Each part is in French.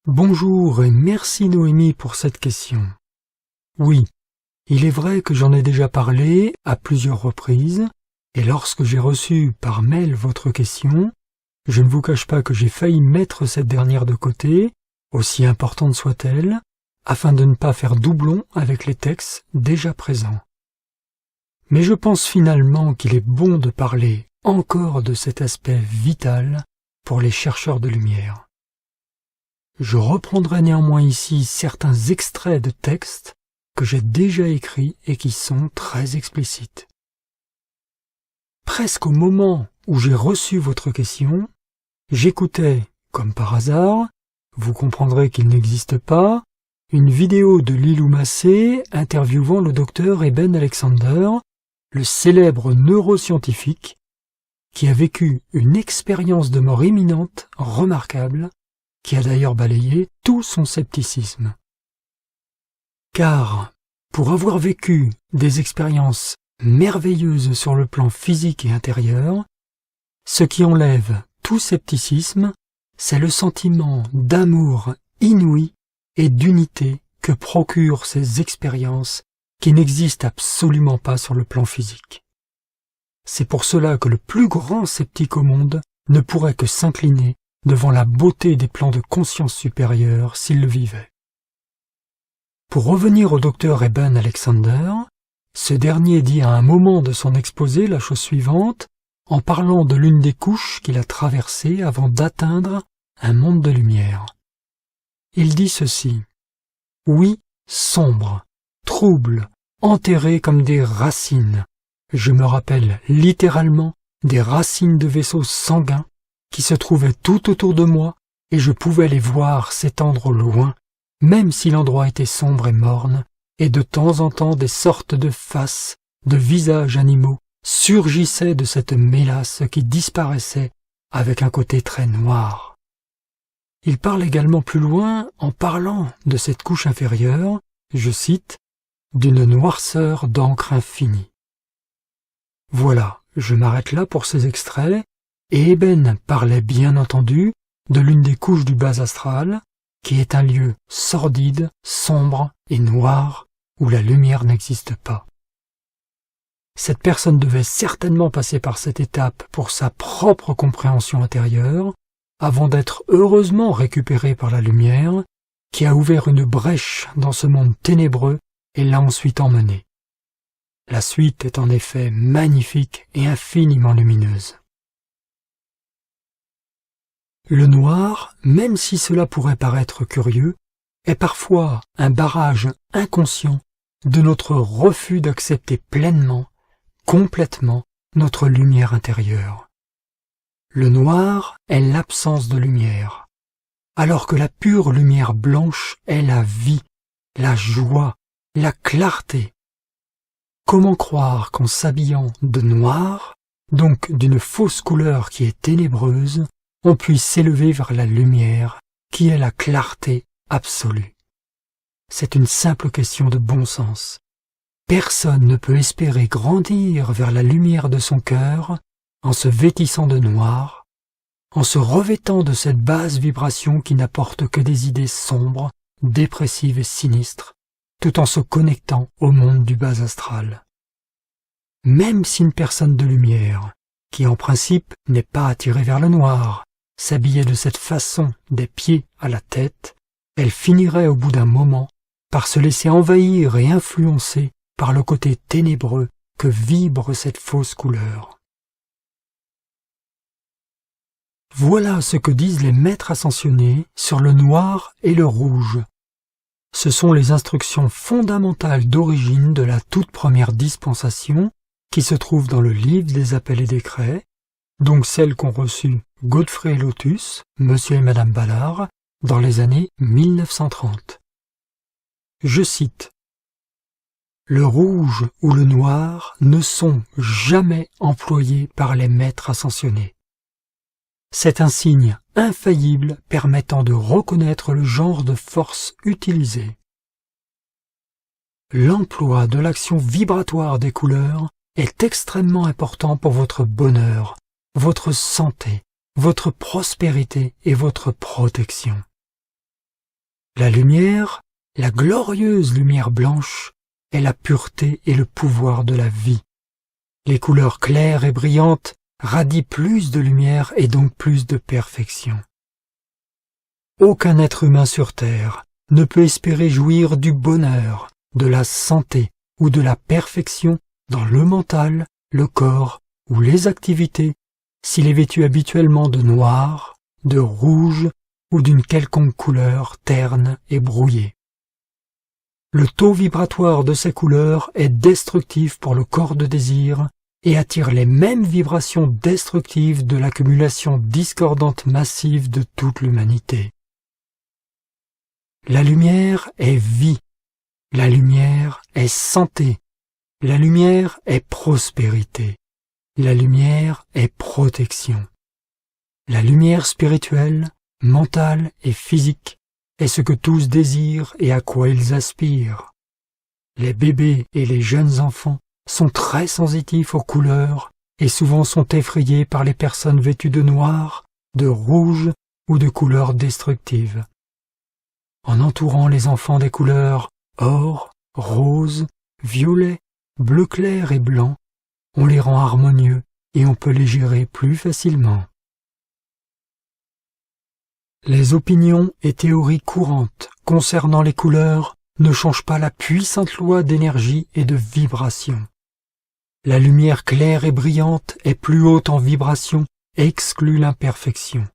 Bonjour et merci Noémie pour cette question. Oui, il est vrai que j'en ai déjà parlé à plusieurs reprises, et lorsque j'ai reçu par mail votre question, je ne vous cache pas que j'ai failli mettre cette dernière de côté, aussi importante soit-elle, afin de ne pas faire doublon avec les textes déjà présents. Mais je pense finalement qu'il est bon de parler encore de cet aspect vital pour les chercheurs de lumière. Je reprendrai néanmoins ici certains extraits de textes que j'ai déjà écrits et qui sont très explicites. Presque au moment où j'ai reçu votre question, j'écoutais, comme par hasard, vous comprendrez qu'il n'existe pas, une vidéo de Lilou Massé interviewant le docteur Eben Alexander, le célèbre neuroscientifique, qui a vécu une expérience de mort imminente remarquable, qui a d'ailleurs balayé tout son scepticisme. Car, pour avoir vécu des expériences merveilleuses sur le plan physique et intérieur, ce qui enlève tout scepticisme, c'est le sentiment d'amour inouï et d'unité que procurent ces expériences qui n'existent absolument pas sur le plan physique. C'est pour cela que le plus grand sceptique au monde ne pourrait que s'incliner devant la beauté des plans de conscience supérieure s'il le vivait. Pour revenir au docteur Eben Alexander, ce dernier dit à un moment de son exposé la chose suivante, en parlant de l'une des couches qu'il a traversées avant d'atteindre un monde de lumière. Il dit ceci: « Oui, sombre, trouble, enterré comme des racines. Je me rappelle littéralement des racines de vaisseaux sanguins qui se trouvaient tout autour de moi, et je pouvais les voir s'étendre au loin, même si l'endroit était sombre et morne, et de temps en temps des sortes de faces, de visages animaux surgissaient de cette mélasse qui disparaissait avec un côté très noir. » Il parle également plus loin en parlant de cette couche inférieure, je cite, « d'une noirceur d'encre infinie ». Voilà, je m'arrête là pour ces extraits, et Eben parlait bien entendu de l'une des couches du bas astral, qui est un lieu sordide, sombre et noir, où la lumière n'existe pas. Cette personne devait certainement passer par cette étape pour sa propre compréhension intérieure, avant d'être heureusement récupérée par la lumière, qui a ouvert une brèche dans ce monde ténébreux et l'a ensuite emmenée. La suite est en effet magnifique et infiniment lumineuse. Le noir, même si cela pourrait paraître curieux, est parfois un barrage inconscient de notre refus d'accepter pleinement, complètement, notre lumière intérieure. Le noir est l'absence de lumière, alors que la pure lumière blanche est la vie, la joie, la clarté. Comment croire qu'en s'habillant de noir, donc d'une fausse couleur qui est ténébreuse, on puisse s'élever vers la lumière, qui est la clarté absolue? C'est une simple question de bon sens. Personne ne peut espérer grandir vers la lumière de son cœur en se vêtissant de noir, en se revêtant de cette basse vibration qui n'apporte que des idées sombres, dépressives et sinistres, tout en se connectant au monde du bas astral. Même si une personne de lumière, qui en principe n'est pas attirée vers le noir, s'habillait de cette façon des pieds à la tête, elle finirait au bout d'un moment par se laisser envahir et influencer par le côté ténébreux que vibre cette fausse couleur. Voilà ce que disent les maîtres ascensionnés sur le noir et le rouge. Ce sont les instructions fondamentales d'origine de la toute première dispensation qui se trouve dans le livre des appels et décrets, donc celles qu'ont reçues Godfrey et Lotus, Monsieur et Madame Ballard, dans les années 1930. Je cite: « Le rouge ou le noir ne sont jamais employés par les maîtres ascensionnés. C'est un signe infaillible permettant de reconnaître le genre de force utilisée. L'emploi de l'action vibratoire des couleurs est extrêmement important pour votre bonheur, votre santé, votre prospérité et votre protection. La lumière, la glorieuse lumière blanche, est la pureté et le pouvoir de la vie. Les couleurs claires et brillantes radient plus de lumière et donc plus de perfection. Aucun être humain sur terre ne peut espérer jouir du bonheur, de la santé ou de la perfection dans le mental, le corps ou les activités s'il est vêtu habituellement de noir, de rouge ou d'une quelconque couleur terne et brouillée. Le taux vibratoire de ces couleurs est destructif pour le corps de désir et attire les mêmes vibrations destructives de l'accumulation discordante massive de toute l'humanité. La lumière est vie, la lumière est santé, la lumière est prospérité, la lumière est protection. La lumière spirituelle, mentale et physique est ce que tous désirent et à quoi ils aspirent. Les bébés et les jeunes enfants sont très sensitifs aux couleurs et souvent sont effrayés par les personnes vêtues de noir, de rouge ou de couleurs destructives. En entourant les enfants des couleurs or, rose, violet, bleu clair et blanc, on les rend harmonieux et on peut les gérer plus facilement. Les opinions et théories courantes concernant les couleurs ne changent pas la puissante loi d'énergie et de vibration. La lumière claire et brillante est plus haute en vibration et exclut l'imperfection.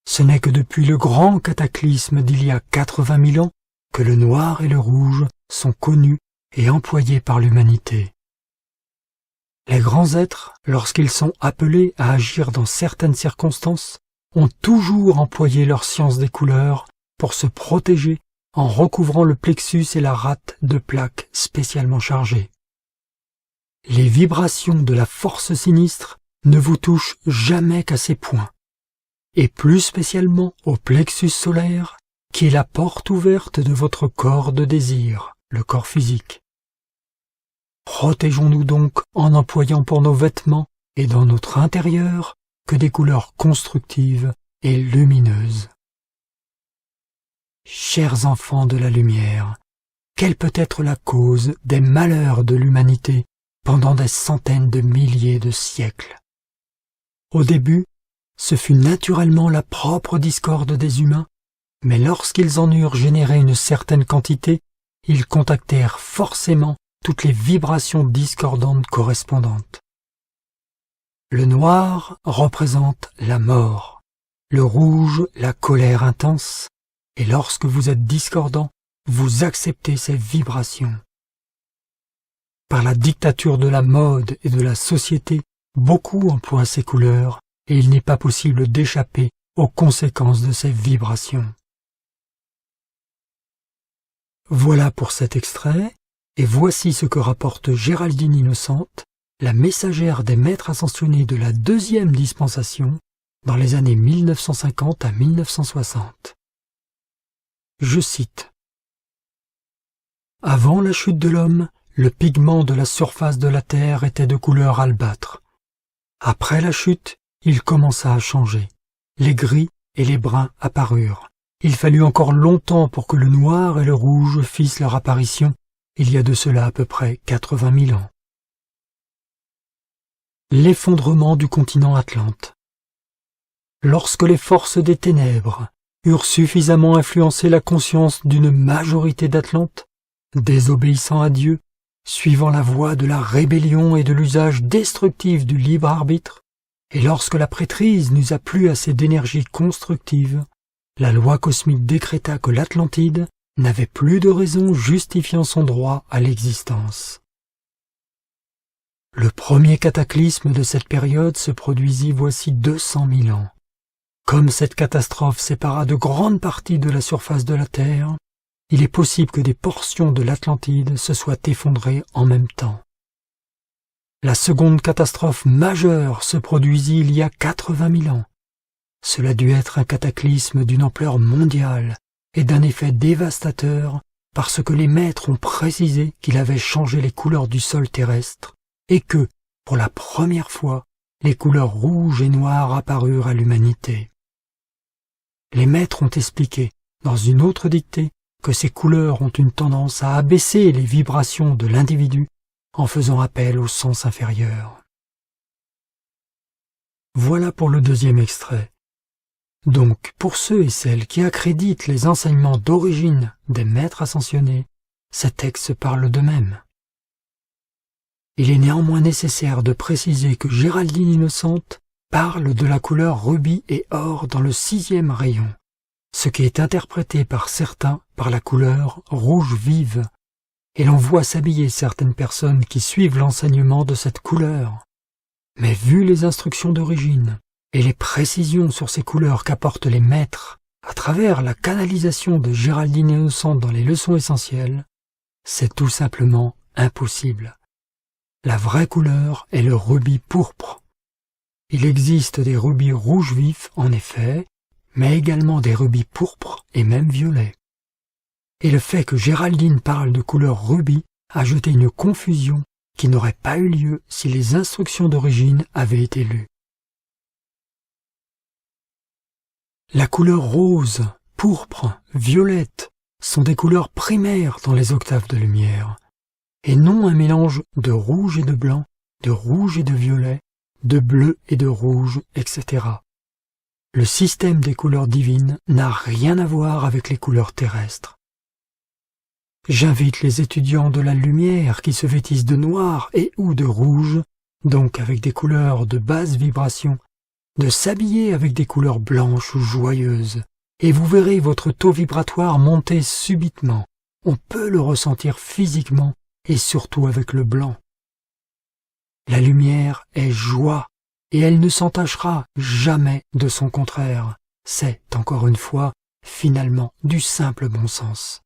Ce n'est que depuis le grand cataclysme d'il y a 80 000 ans que le noir et le rouge sont connus et employés par l'humanité. Les grands êtres, lorsqu'ils sont appelés à agir dans certaines circonstances, ont toujours employé leur science des couleurs pour se protéger en recouvrant le plexus et la rate de plaques spécialement chargées. Les vibrations de la force sinistre ne vous touchent jamais qu'à ces points, et plus spécialement au plexus solaire, qui est la porte ouverte de votre corps de désir, le corps physique. Protégeons-nous donc en employant pour nos vêtements et dans notre intérieur que des couleurs constructives et lumineuses. Chers enfants de la lumière, quelle peut être la cause des malheurs de l'humanité pendant des centaines de milliers de siècles? Au début, ce fut naturellement la propre discorde des humains, mais lorsqu'ils en eurent généré une certaine quantité, ils contactèrent forcément toutes les vibrations discordantes correspondantes. Le noir représente la mort, le rouge la colère intense, et lorsque vous êtes discordant, vous acceptez ces vibrations. Par la dictature de la mode et de la société, beaucoup emploient ces couleurs, et il n'est pas possible d'échapper aux conséquences de ces vibrations. Voilà pour cet extrait, et voici ce que rapporte Géraldine Innocente, la messagère des maîtres ascensionnés de la deuxième dispensation, dans les années 1950 à 1960. Je cite. « Avant la chute de l'homme, le pigment de la surface de la terre était de couleur albâtre. Après la chute, il commença à changer. Les gris et les bruns apparurent. Il fallut encore longtemps pour que le noir et le rouge fissent leur apparition, il y a de cela à peu près 80 000 ans. L'effondrement du continent Atlante. Lorsque les forces des ténèbres eurent suffisamment influencé la conscience d'une majorité d'Atlantes, désobéissant à Dieu, suivant la voie de la rébellion et de l'usage destructif du libre arbitre, et lorsque la prêtrise n'usa plus assez d'énergie constructive, la loi cosmique décréta que l'Atlantide n'avait plus de raison justifiant son droit à l'existence. Le premier cataclysme de cette période se produisit voici 200 000 ans. Comme cette catastrophe sépara de grandes parties de la surface de la Terre, il est possible que des portions de l'Atlantide se soient effondrées en même temps. La seconde catastrophe majeure se produisit il y a 80 000 ans. Cela dut être un cataclysme d'une ampleur mondiale et d'un effet dévastateur parce que les maîtres ont précisé qu'il avait changé les couleurs du sol terrestre et que, pour la première fois, les couleurs rouges et noires apparurent à l'humanité. Les maîtres ont expliqué dans une autre dictée, que ces couleurs ont une tendance à abaisser les vibrations de l'individu en faisant appel au sens inférieur. Voilà pour le deuxième extrait. Donc, pour ceux et celles qui accréditent les enseignements d'origine des maîtres ascensionnés, ces textes parlent d'eux-mêmes. Il est néanmoins nécessaire de préciser que Géraldine Innocente parle de la couleur rubis et or dans le 6e rayon, ce qui est interprété par certains par la couleur rouge vive, et l'on voit s'habiller certaines personnes qui suivent l'enseignement de cette couleur. Mais vu les instructions d'origine et les précisions sur ces couleurs qu'apportent les maîtres à travers la canalisation de Géraldine Innocente dans les leçons essentielles, c'est tout simplement impossible. La vraie couleur est le rubis pourpre. Il existe des rubis rouges vifs, en effet, mais également des rubis pourpres et même violets. Et le fait que Géraldine parle de couleur rubis a jeté une confusion qui n'aurait pas eu lieu si les instructions d'origine avaient été lues. La couleur rose, pourpre, violette sont des couleurs primaires dans les octaves de lumière, et non un mélange de rouge et de blanc, de rouge et de violet, de bleu et de rouge, etc. Le système des couleurs divines n'a rien à voir avec les couleurs terrestres. J'invite les étudiants de la lumière qui se vêtissent de noir et ou de rouge, donc avec des couleurs de basse vibration, de s'habiller avec des couleurs blanches ou joyeuses, et vous verrez votre taux vibratoire monter subitement. On peut le ressentir physiquement et surtout avec le blanc. La lumière est joie, et elle ne s'entachera jamais de son contraire. C'est, encore une fois, finalement du simple bon sens.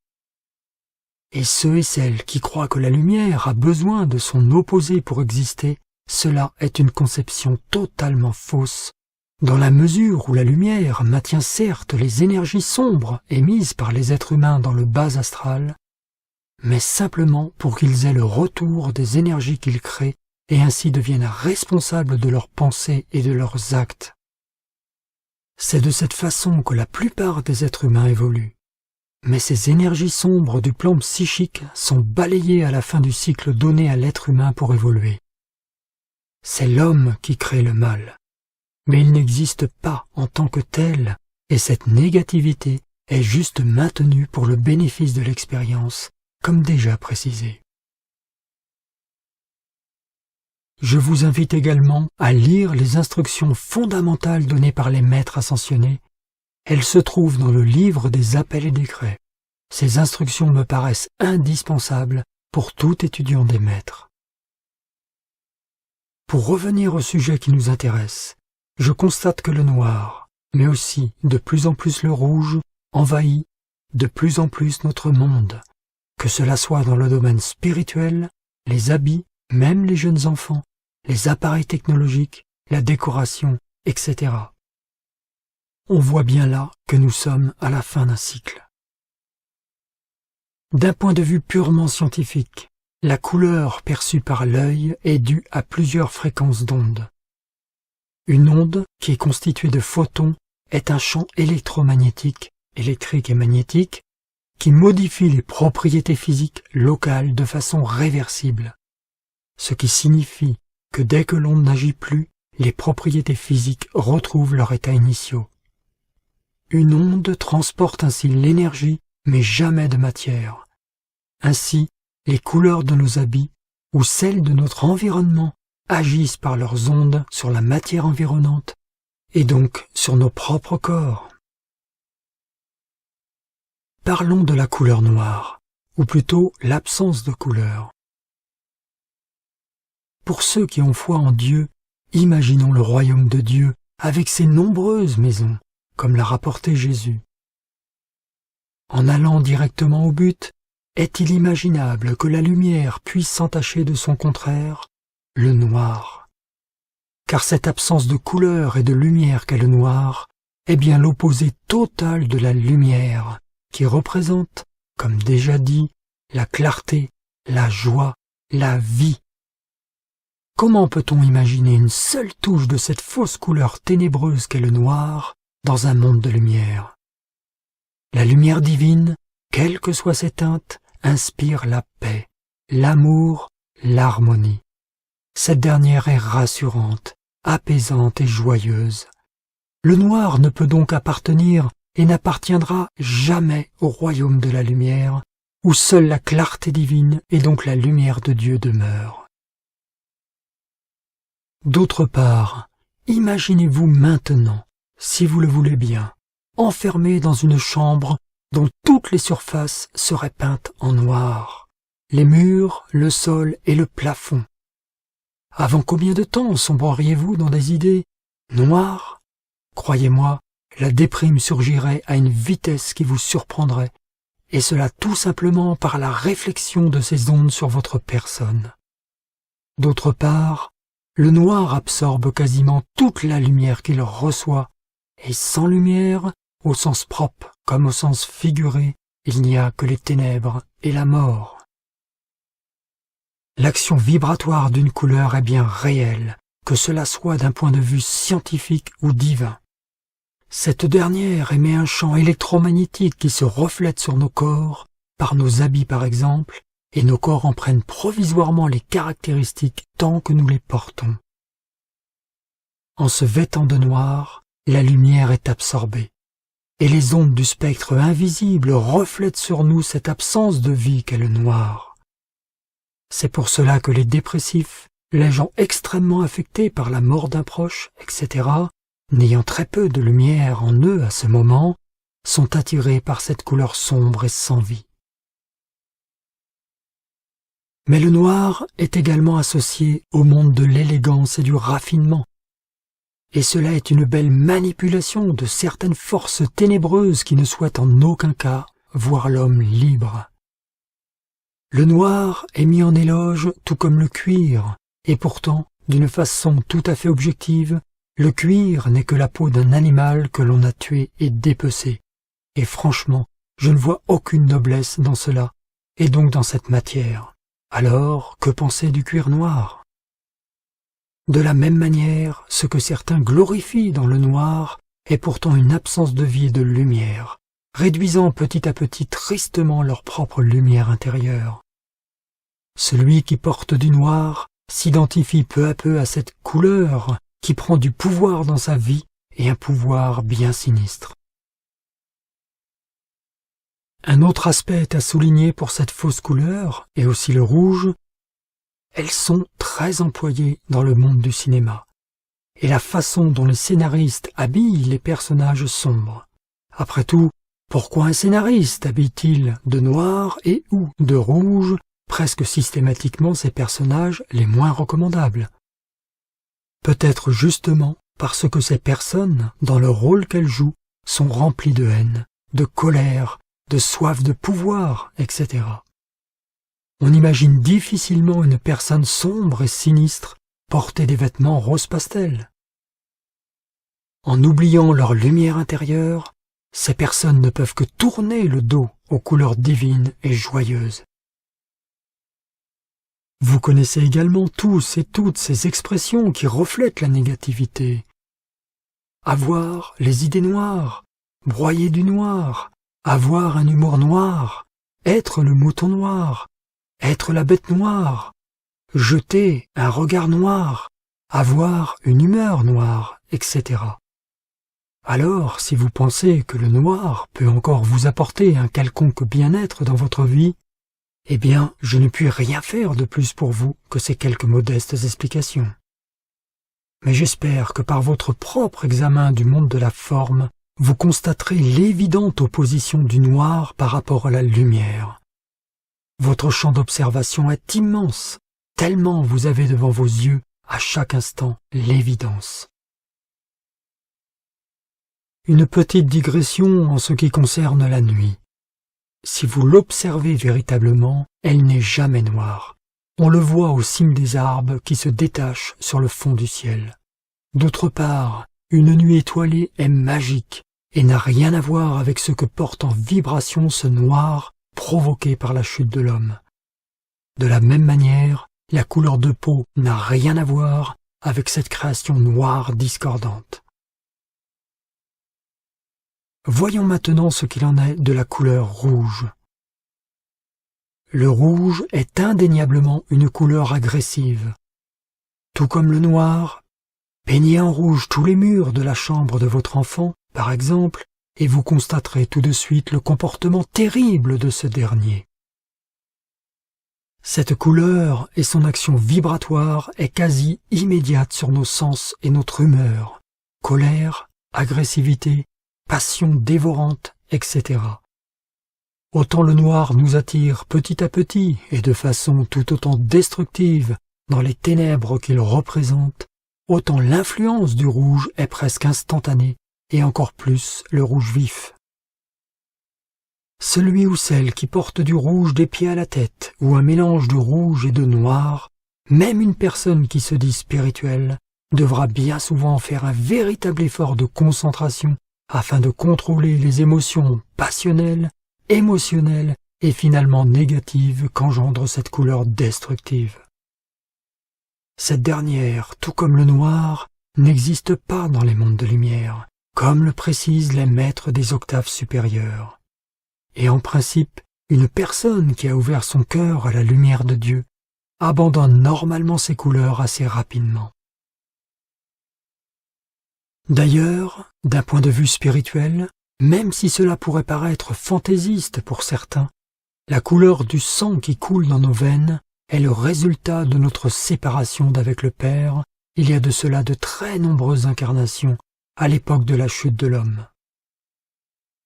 Et ceux et celles qui croient que la lumière a besoin de son opposé pour exister, cela est une conception totalement fausse, dans la mesure où la lumière maintient certes les énergies sombres émises par les êtres humains dans le bas astral, mais simplement pour qu'ils aient le retour des énergies qu'ils créent et ainsi deviennent responsables de leurs pensées et de leurs actes. C'est de cette façon que la plupart des êtres humains évoluent. Mais ces énergies sombres du plan psychique sont balayées à la fin du cycle donné à l'être humain pour évoluer. C'est l'homme qui crée le mal, mais il n'existe pas en tant que tel, et cette négativité est juste maintenue pour le bénéfice de l'expérience, comme déjà précisé. Je vous invite également à lire les instructions fondamentales données par les maîtres ascensionnés. Elles se trouvent dans le livre des appels et décrets. Ces instructions me paraissent indispensables pour tout étudiant des maîtres. Pour revenir au sujet qui nous intéresse, je constate que le noir, mais aussi de plus en plus le rouge, envahit de plus en plus notre monde, que cela soit dans le domaine spirituel, les habits, même les jeunes enfants, les appareils technologiques, la décoration, etc. On voit bien là que nous sommes à la fin d'un cycle. D'un point de vue purement scientifique, la couleur perçue par l'œil est due à plusieurs fréquences d'ondes. Une onde, qui est constituée de photons, est un champ électromagnétique, électrique et magnétique, qui modifie les propriétés physiques locales de façon réversible, ce qui signifie que dès que l'onde n'agit plus, les propriétés physiques retrouvent leur état initiaux. Une onde transporte ainsi l'énergie, mais jamais de matière. Ainsi, les couleurs de nos habits ou celles de notre environnement agissent par leurs ondes sur la matière environnante et donc sur nos propres corps. Parlons de la couleur noire, ou plutôt l'absence de couleur. Pour ceux qui ont foi en Dieu, imaginons le royaume de Dieu avec ses nombreuses maisons, comme l'a rapporté Jésus. En allant directement au but, est-il imaginable que la lumière puisse s'entacher de son contraire, le noir? Car cette absence de couleur et de lumière qu'est le noir est bien l'opposé total de la lumière, qui représente, comme déjà dit, la clarté, la joie, la vie. Comment peut-on imaginer une seule touche de cette fausse couleur ténébreuse qu'est le noir dans un monde de lumière? La lumière divine, quelles que soient ses teintes, inspire la paix, l'amour, l'harmonie. Cette dernière est rassurante, apaisante et joyeuse. Le noir ne peut donc appartenir et n'appartiendra jamais au royaume de la lumière, où seule la clarté divine et donc la lumière de Dieu demeure. D'autre part, imaginez-vous maintenant, si vous le voulez bien, enfermé dans une chambre dont toutes les surfaces seraient peintes en noir, les murs, le sol et le plafond. Avant combien de temps sombreriez-vous dans des idées noires? Croyez-moi, la déprime surgirait à une vitesse qui vous surprendrait, et cela tout simplement par la réflexion de ces ondes sur votre personne. D'autre part, le noir absorbe quasiment toute la lumière qu'il reçoit, et sans lumière, au sens propre comme au sens figuré, il n'y a que les ténèbres et la mort. L'action vibratoire d'une couleur est bien réelle, que cela soit d'un point de vue scientifique ou divin. Cette dernière émet un champ électromagnétique qui se reflète sur nos corps, par nos habits par exemple, et nos corps en prennent provisoirement les caractéristiques tant que nous les portons. En se vêtant de noir, la lumière est absorbée, et les ondes du spectre invisible reflètent sur nous cette absence de vie qu'est le noir. C'est pour cela que les dépressifs, les gens extrêmement affectés par la mort d'un proche, etc., n'ayant très peu de lumière en eux à ce moment, sont attirés par cette couleur sombre et sans vie. Mais le noir est également associé au monde de l'élégance et du raffinement, et cela est une belle manipulation de certaines forces ténébreuses qui ne souhaitent en aucun cas voir l'homme libre. Le noir est mis en éloge tout comme le cuir, et pourtant, d'une façon tout à fait objective, le cuir n'est que la peau d'un animal que l'on a tué et dépecé, et franchement, je ne vois aucune noblesse dans cela, et donc dans cette matière. Alors, que penser du cuir noir? De la même manière, ce que certains glorifient dans le noir est pourtant une absence de vie et de lumière, réduisant petit à petit tristement leur propre lumière intérieure. Celui qui porte du noir s'identifie peu à peu à cette couleur qui prend du pouvoir dans sa vie et un pouvoir bien sinistre. Un autre aspect est à souligner pour cette fausse couleur, et aussi le rouge. Elles sont très employées dans le monde du cinéma, et la façon dont les scénaristes habillent les personnages sombres. Après tout, pourquoi un scénariste habille-t-il de noir et ou de rouge presque systématiquement ces personnages les moins recommandables? Peut-être justement parce que ces personnes, dans le rôle qu'elles jouent, sont remplies de haine, de colère, de soif de pouvoir, etc. On imagine difficilement une personne sombre et sinistre porter des vêtements rose pastel. En oubliant leur lumière intérieure, ces personnes ne peuvent que tourner le dos aux couleurs divines et joyeuses. Vous connaissez également tous et toutes ces expressions qui reflètent la négativité. Avoir les idées noires, broyer du noir, avoir un humour noir, être le mouton noir, être la bête noire, jeter un regard noir, avoir une humeur noire, etc. Alors, si vous pensez que le noir peut encore vous apporter un quelconque bien-être dans votre vie, eh bien, je ne puis rien faire de plus pour vous que ces quelques modestes explications. Mais j'espère que par votre propre examen du monde de la forme, vous constaterez l'évidente opposition du noir par rapport à la lumière. Votre champ d'observation est immense, tellement vous avez devant vos yeux à chaque instant l'évidence. Une petite digression en ce qui concerne la nuit. Si vous l'observez véritablement, elle n'est jamais noire. On le voit aux cimes des arbres qui se détachent sur le fond du ciel. D'autre part, une nuit étoilée est magique et n'a rien à voir avec ce que porte en vibration ce noir provoqué par la chute de l'homme. De la même manière, la couleur de peau n'a rien à voir avec cette création noire discordante. Voyons maintenant ce qu'il en est de la couleur rouge. Le rouge est indéniablement une couleur agressive. Tout comme le noir, peignez en rouge tous les murs de la chambre de votre enfant, par exemple, et vous constaterez tout de suite le comportement terrible de ce dernier. Cette couleur et son action vibratoire est quasi immédiate sur nos sens et notre humeur, colère, agressivité, passion dévorante, etc. Autant le noir nous attire petit à petit et de façon tout autant destructive dans les ténèbres qu'il représente, autant l'influence du rouge est presque instantanée et encore plus le rouge vif. Celui ou celle qui porte du rouge des pieds à la tête ou un mélange de rouge et de noir, même une personne qui se dit spirituelle, devra bien souvent faire un véritable effort de concentration afin de contrôler les émotions passionnelles, émotionnelles et finalement négatives qu'engendre cette couleur destructive. Cette dernière, tout comme le noir, n'existe pas dans les mondes de lumière, comme le précisent les maîtres des octaves supérieures. Et en principe, une personne qui a ouvert son cœur à la lumière de Dieu abandonne normalement ces couleurs assez rapidement. D'ailleurs, d'un point de vue spirituel, même si cela pourrait paraître fantaisiste pour certains, la couleur du sang qui coule dans nos veines est le résultat de notre séparation d'avec le Père il y a de cela de très nombreuses incarnations à l'époque de la chute de l'homme.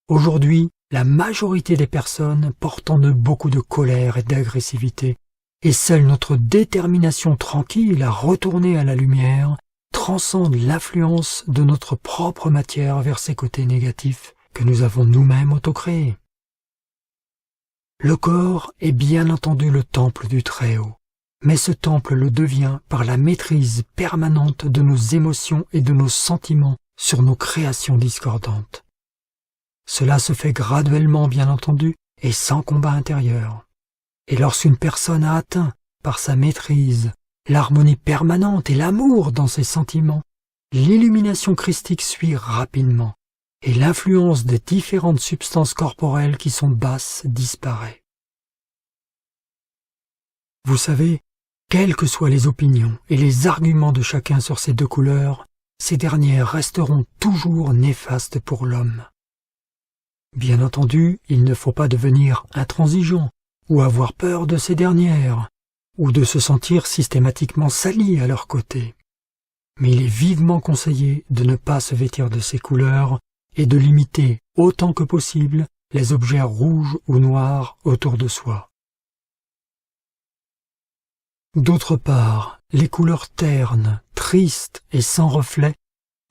Aujourd'hui, la majorité des personnes portent en eux beaucoup de colère et d'agressivité, et seule notre détermination tranquille à retourner à la lumière transcende l'influence de notre propre matière vers ces côtés négatifs que nous avons nous-mêmes autocréés. Le corps est bien entendu le temple du Très-Haut, mais ce temple le devient par la maîtrise permanente de nos émotions et de nos sentiments sur nos créations discordantes. Cela se fait graduellement, bien entendu, et sans combat intérieur. Et lorsqu'une personne a atteint, par sa maîtrise, l'harmonie permanente et l'amour dans ses sentiments, l'illumination christique suit rapidement, et l'influence des différentes substances corporelles qui sont basses disparaît. Vous savez, quelles que soient les opinions et les arguments de chacun sur ces deux couleurs, ces dernières resteront toujours néfastes pour l'homme. Bien entendu, il ne faut pas devenir intransigeant ou avoir peur de ces dernières, ou de se sentir systématiquement sali à leur côté. Mais il est vivement conseillé de ne pas se vêtir de ces couleurs et de limiter autant que possible les objets rouges ou noirs autour de soi. D'autre part, les couleurs ternes, tristes et sans reflet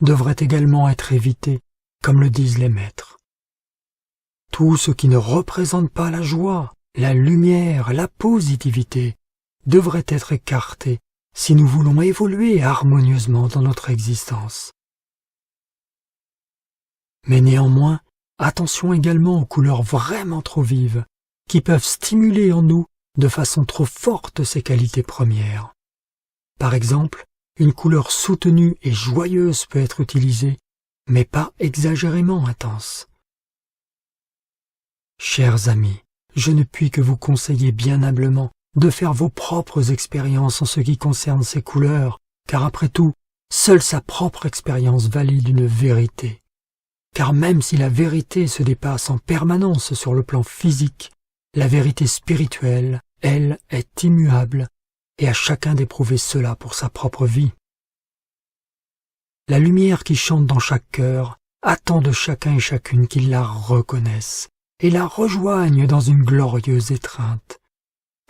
devraient également être évitées, comme le disent les maîtres. Tout ce qui ne représente pas la joie, la lumière, la positivité, devrait être écarté si nous voulons évoluer harmonieusement dans notre existence. Mais néanmoins, attention également aux couleurs vraiment trop vives, qui peuvent stimuler en nous de façon trop forte ces qualités premières. Par exemple, une couleur soutenue et joyeuse peut être utilisée, mais pas exagérément intense. Chers amis, je ne puis que vous conseiller bien humblement de faire vos propres expériences en ce qui concerne ces couleurs, car après tout, seule sa propre expérience valide une vérité. Car même si la vérité se dépasse en permanence sur le plan physique, la vérité spirituelle, elle, est immuable, et à chacun d'éprouver cela pour sa propre vie. La lumière qui chante dans chaque cœur attend de chacun et chacune qu'ils la reconnaissent et la rejoignent dans une glorieuse étreinte.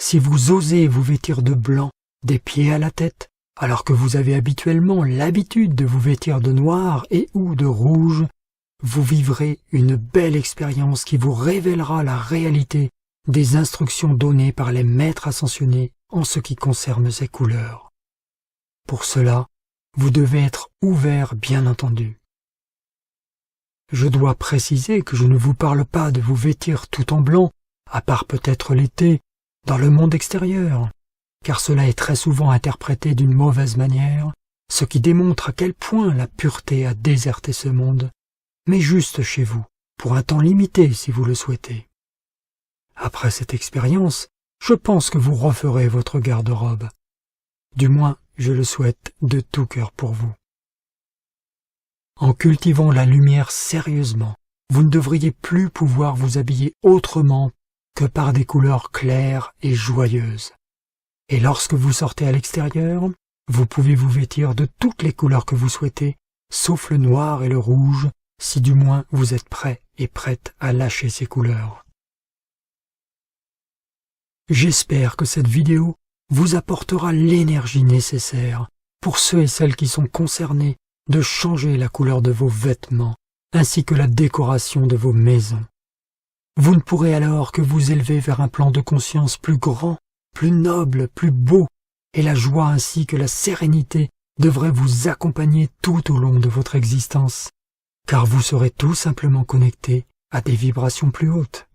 Si vous osez vous vêtir de blanc des pieds à la tête, alors que vous avez habituellement l'habitude de vous vêtir de noir et ou de rouge, vous vivrez une belle expérience qui vous révélera la réalité des instructions données par les maîtres ascensionnés en ce qui concerne ces couleurs. Pour cela, vous devez être ouvert, bien entendu. Je dois préciser que je ne vous parle pas de vous vêtir tout en blanc, à part peut-être l'été, dans le monde extérieur, car cela est très souvent interprété d'une mauvaise manière, ce qui démontre à quel point la pureté a déserté ce monde, mais juste chez vous, pour un temps limité si vous le souhaitez. Après cette expérience, je pense que vous referez votre garde-robe. Du moins, je le souhaite de tout cœur pour vous. En cultivant la lumière sérieusement, vous ne devriez plus pouvoir vous habiller autrement que par des couleurs claires et joyeuses. Et lorsque vous sortez à l'extérieur, vous pouvez vous vêtir de toutes les couleurs que vous souhaitez, sauf le noir et le rouge, si du moins vous êtes prêt et prête à lâcher ces couleurs. J'espère que cette vidéo vous apportera l'énergie nécessaire pour ceux et celles qui sont concernés de changer la couleur de vos vêtements ainsi que la décoration de vos maisons. Vous ne pourrez alors que vous élever vers un plan de conscience plus grand, plus noble, plus beau, et la joie ainsi que la sérénité devraient vous accompagner tout au long de votre existence, car vous serez tout simplement connecté à des vibrations plus hautes.